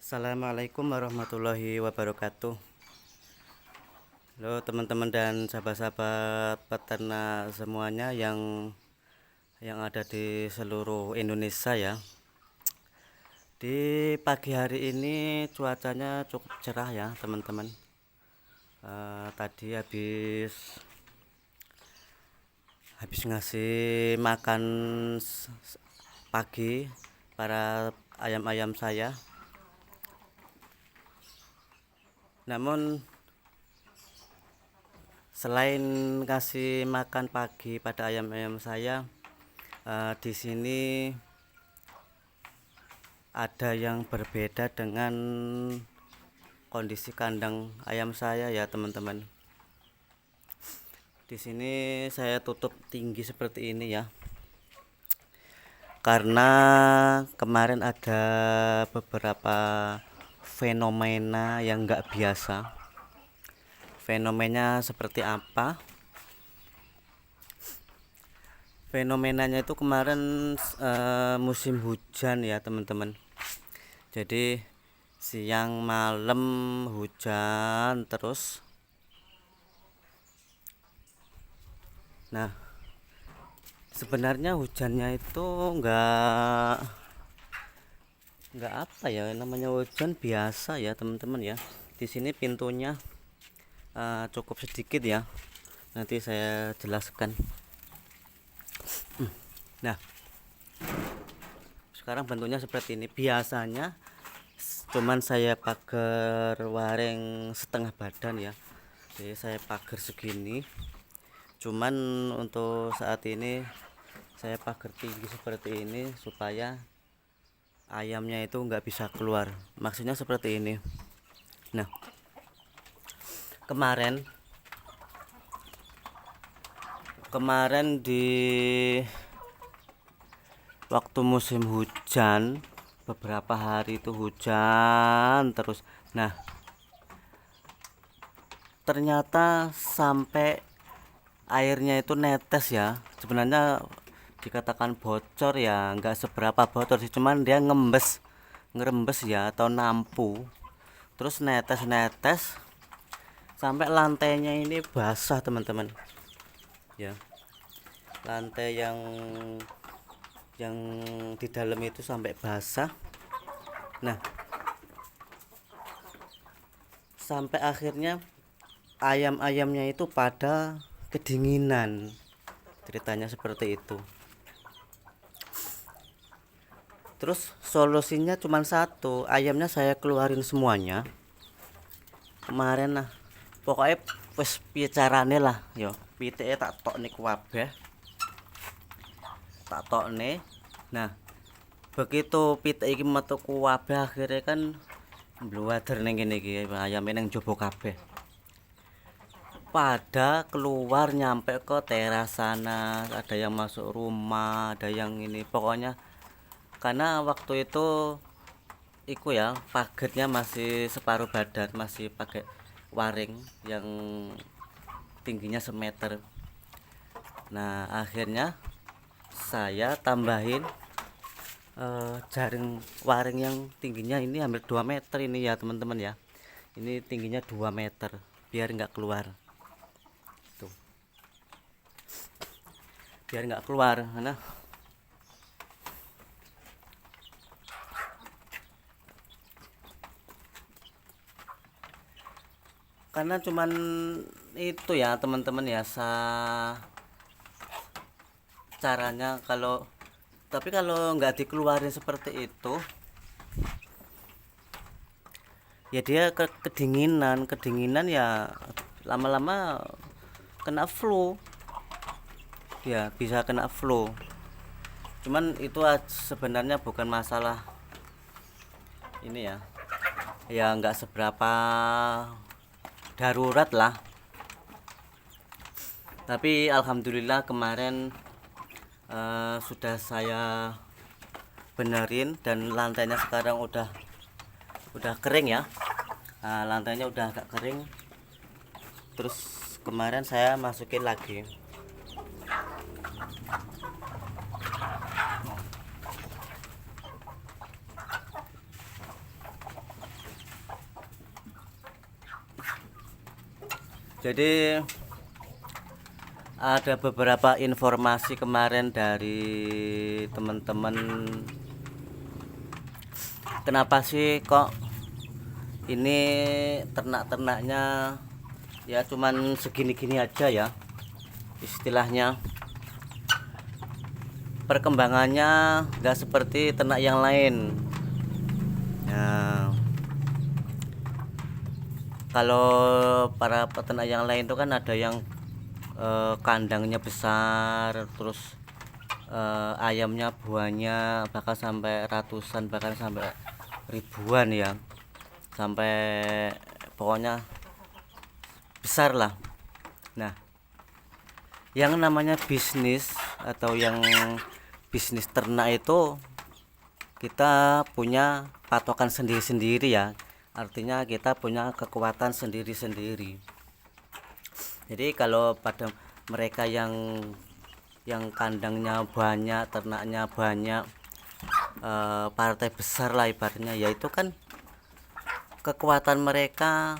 Assalamualaikum warahmatullahi wabarakatuh. Halo teman-teman dan sahabat-sahabat peternak semuanya yang ada di seluruh Indonesia ya. Di pagi hari ini cuacanya cukup cerah ya teman-teman. Tadi habis ngasih makan pagi para ayam-ayam saya. Namun selain kasih makan pagi pada ayam-ayam saya, di sini ada yang berbeda dengan kondisi kandang ayam saya ya teman-teman. Di sini saya tutup tinggi seperti ini ya, karena kemarin ada beberapa fenomena yang nggak biasa. Fenomenanya seperti apa? Fenomenanya itu kemarin musim hujan ya teman-teman. Jadi siang malam hujan terus. Nah, sebenarnya hujannya itu nggak apa ya, namanya hujan biasa ya teman-teman ya. Di sini pintunya cukup sedikit ya, nanti saya jelaskan. Nah, sekarang bentuknya seperti ini. Biasanya cuman saya pagar waring setengah badan ya, jadi saya pagar segini. Cuman untuk saat ini saya pagar tinggi seperti ini supaya ayamnya itu nggak bisa keluar, maksudnya seperti ini. Nah, kemarin di waktu musim hujan, beberapa hari itu hujan terus. Nah, ternyata sampai airnya itu netes ya. Sebenarnya dikatakan bocor ya nggak seberapa bocor sih, cuman dia ngerembes ya, atau nampu, terus netes sampai lantainya ini basah teman-teman ya. Lantai yang di dalam itu sampai basah. Nah, sampai akhirnya ayam-ayamnya itu pada kedinginan, ceritanya seperti itu. Terus solusinya cuma satu, ayamnya saya keluarin semuanya kemarin. Nah, pokoknya wis piye carane lah yo, pitike tak tokne kabeh, tak tokne. Nah, begitu pitik iki metu kabeh, akhirnya kan bluwader ning kene iki, ayame ning jaba kabeh pada keluar nyampe ke teras sana. Ada yang masuk rumah, ada yang ini, pokoknya karena waktu itu iku ya, pagetnya masih separuh badan, masih pakai waring yang tingginya semeter. Nah, akhirnya saya tambahin jaring waring yang tingginya ini hampir 2 meter ini ya teman-teman ya. Ini tingginya 2 meter biar nggak keluar tuh, biar nggak keluar. Karena cuman itu ya teman-teman ya, caranya. Tapi kalau nggak dikeluarin seperti itu ya, dia kedinginan ya, lama-lama kena flu ya, bisa kena flu. Cuman itu sebenarnya bukan masalah ini ya nggak seberapa darurat lah. Tapi alhamdulillah kemarin sudah saya benerin dan lantainya sekarang udah kering ya. Lantainya udah agak kering. Terus kemarin saya masukin lagi. Jadi ada beberapa informasi kemarin dari teman-teman, kenapa sih kok ini ternak-ternaknya ya cuman segini-gini aja ya, istilahnya perkembangannya nggak seperti ternak yang lain. Nah, kalau para peternak yang lain itu kan ada yang kandangnya besar, terus ayamnya buahnya bahkan sampai ratusan, bahkan sampai ribuan ya, sampai pokoknya besar lah. Nah, yang namanya bisnis atau yang bisnis ternak itu kita punya patokan sendiri-sendiri ya, artinya kita punya kekuatan sendiri-sendiri. Jadi kalau pada mereka yang kandangnya banyak, ternaknya banyak, partai besar lah ibaratnya, yaitu kan kekuatan mereka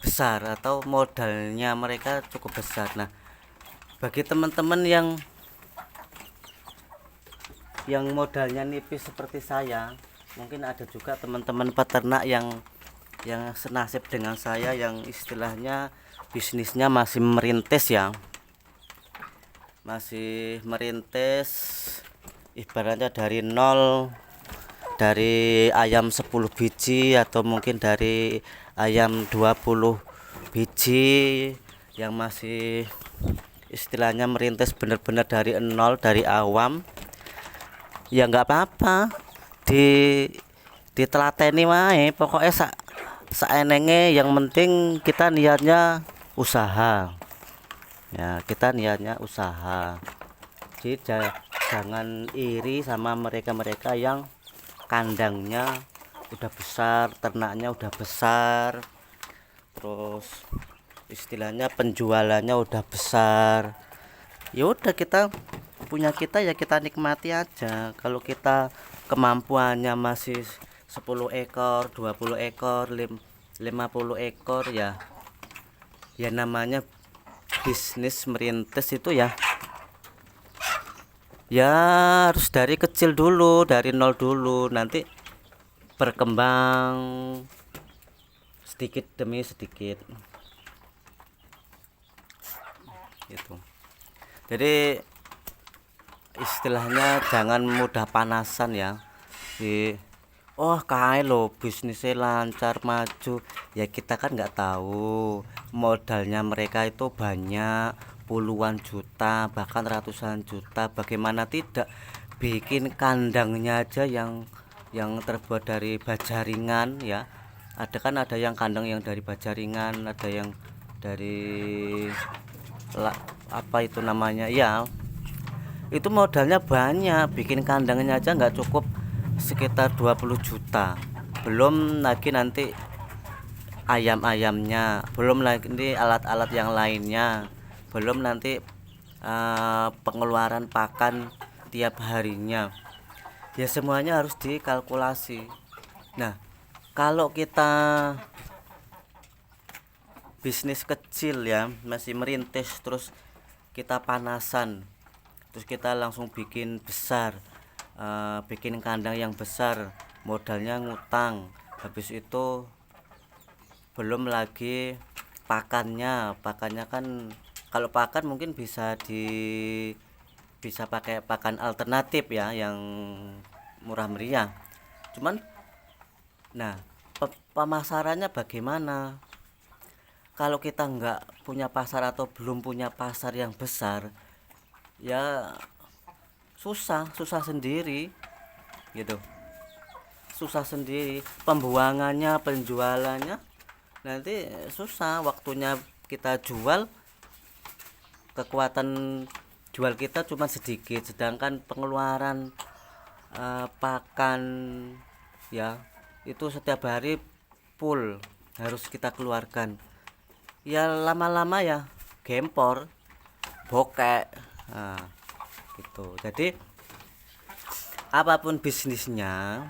besar atau modalnya mereka cukup besar. Nah, bagi teman-teman yang modalnya nipis seperti saya, mungkin ada juga teman-teman peternak yang senasib dengan saya, yang istilahnya bisnisnya masih merintis ya, masih merintis ibaratnya dari nol, dari ayam 10 biji atau mungkin dari ayam 20 biji, yang masih istilahnya merintis benar-benar dari nol, dari awam. Ya nggak apa-apa, ditelateni wae, pokoknya saenenge, yang penting kita niatnya usaha ya, kita niatnya usaha. Jadi jangan iri sama mereka-mereka yang kandangnya udah besar, ternaknya udah besar, terus istilahnya penjualannya udah besar. Ya udah, kita punya kita ya kita nikmati aja. Kalau kita kemampuannya masih 10 ekor, 20 ekor, 50 ekor ya namanya bisnis merintis itu ya harus dari kecil dulu, dari nol dulu, nanti berkembang sedikit demi sedikit gitu. Jadi istilahnya jangan mudah panasan ya. Oh kae lo bisnisnya lancar maju ya, kita kan nggak tahu modalnya mereka itu banyak, puluhan juta bahkan ratusan juta. Bagaimana tidak bikin kandangnya aja yang terbuat dari bajaringan ya. Ada yang kandang yang dari bajaringan, ada yang dari apa itu namanya ya, itu modalnya banyak. Bikin kandangnya aja nggak cukup sekitar 20 juta, belum lagi nanti ayam-ayamnya, belum lagi alat-alat yang lainnya, belum nanti pengeluaran pakan tiap harinya ya, semuanya harus dikalkulasi. Nah, kalau kita bisnis kecil ya, masih merintis, terus kita panasan, terus kita langsung bikin besar, bikin kandang yang besar, modalnya ngutang, habis itu belum lagi pakannya kan, kalau pakan mungkin bisa pakai pakan alternatif ya, yang murah meriah. Cuman nah, pemasarannya bagaimana? Kalau kita nggak punya pasar atau belum punya pasar yang besar ya susah sendiri gitu, susah sendiri, pembuangannya, penjualannya nanti susah. Waktunya kita jual, kekuatan jual kita cuma sedikit, sedangkan pengeluaran pakan ya itu setiap hari full harus kita keluarkan. Ya lama-lama ya gempor, bokek, nah, gitu. Jadi apapun bisnisnya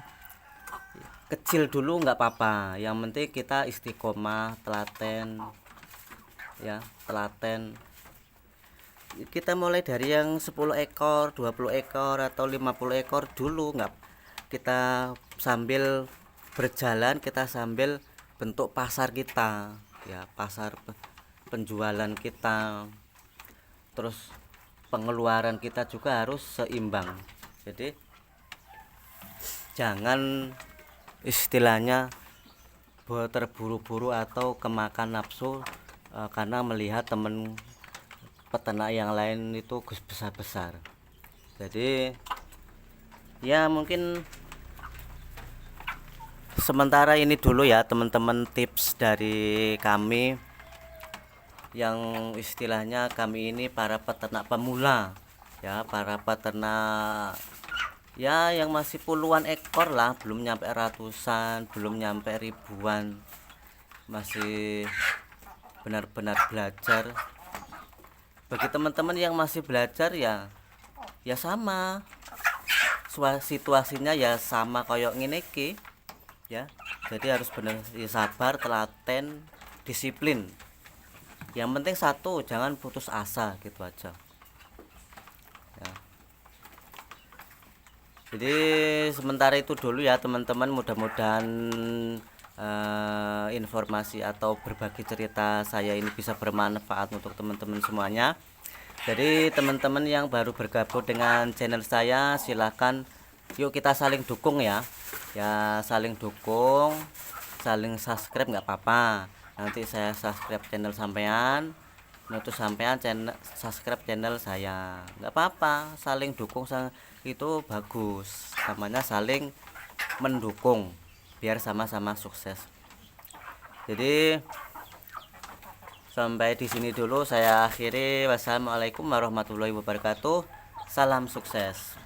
kecil dulu nggak apa-apa, yang penting kita istiqomah, telaten, ya, telaten. Kita mulai dari yang 10 ekor 20 ekor atau 50 ekor dulu, nggak, kita sambil berjalan, kita sambil bentuk pasar kita ya, pasar penjualan kita, terus pengeluaran kita juga harus seimbang. Jadi jangan istilahnya terburu-buru atau kemakan nafsu karena melihat temen peternak yang lain itu besar-besar. Jadi ya mungkin sementara ini dulu ya teman-teman, tips dari kami yang istilahnya kami ini para peternak pemula ya, para peternak ya yang masih puluhan ekor lah, belum nyampe ratusan, belum nyampe ribuan, masih benar-benar belajar. Bagi teman-teman yang masih belajar ya sama situasinya ya sama kayak ngene iki ya. Jadi harus benar ya, sabar, telaten, disiplin. Yang penting satu, jangan putus asa, gitu aja ya. Jadi sementara itu dulu ya teman-teman, mudah-mudahan informasi atau berbagi cerita saya ini bisa bermanfaat untuk teman-teman semuanya. Jadi teman-teman yang baru bergabung dengan channel saya, silahkan yuk kita saling dukung ya, saling dukung, saling subscribe nggak apa-apa. Nanti saya subscribe channel sampean, untuk sampean subscribe channel saya, nggak apa-apa. Saling dukung itu bagus, namanya saling mendukung biar sama-sama sukses. Jadi sampai di sini dulu saya akhiri. Wassalamualaikum warahmatullahi wabarakatuh. Salam sukses.